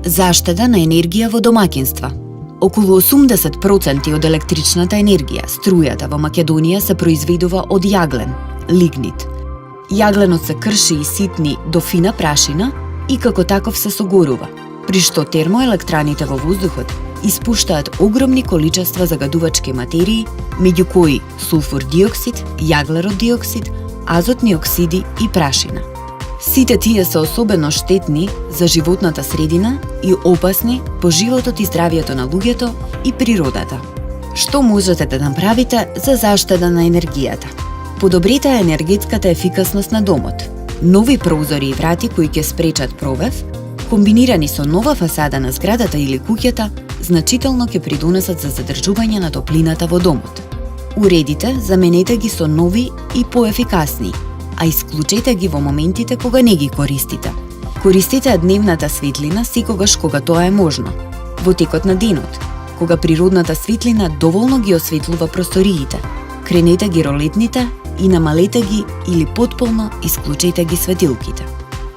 Заштеда на енергија во домаќинства. Околу 80% од електричната енергија, струјата во Македонија се произведува од јаглен, лигнит. Јагленот се крши и ситни до фина прашина и како таков се согорува, при што термоелектраните во воздухот испуштаат огромни количества загадувачки материи, меѓу кои сулфур диоксид, јаглерод диоксид, азотни оксиди и прашина. Сите тие се особено штетни за животната средина и опасни по животот и здравието на луѓето и природата. Што можете да направите за заштеда на енергијата? Подобрете енергетската ефикасност на домот. Нови прозори и врати кои ќе спречат провев, комбинирани со нова фасада на зградата или куќата, значително ќе придонесат за задржување на топлината во домот. Уредите, заменете ги со нови и поефикасни, а исклучете ги во моментите кога не ги користите. Користете дневната светлина секогаш кога тоа е можно, во текот на денот, кога природната светлина доволно ги осветлува просториите. Кренете ги ролетните и намалете ги или потполно исклучете ги светилките.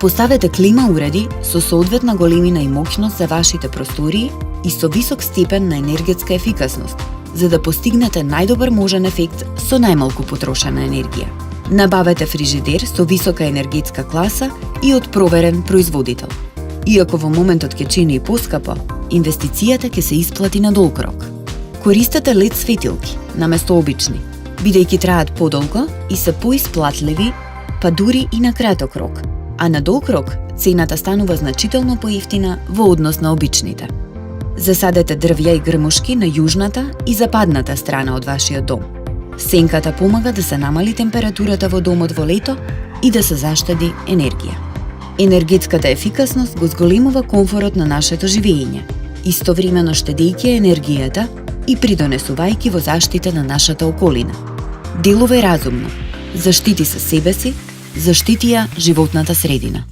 Поставете клима уреди со соодветна големина и моќност за вашите простории и со висок степен на енергетска ефикасност, за да постигнете најдобар можен ефект со најмалку потрошена енергија. Набавете фрижидер со висока енергетска класа и од проверен производител. Иако во моментот ќе чини и поскапо, инвестицијата ќе се исплати на долг рок. Користете LED светилки наместо обични, бидејќи траат подолго и се поисплатливи, па дури и на краток рок, а на долг рок цената станува значително поевтина во однос на обичните. Засадете дрвја и грмушки на јужната и западната страна од вашиот дом. Сенката помага да се намали температурата во домот во лето и да се заштеди енергија. Енергетската ефикасност го зголемува комфорот на нашето живење, истовремено штедејќи енергијата и придонесувајќи во заштита на нашата околина. Делувај разумно, заштити се себе си, заштити ја животната средина.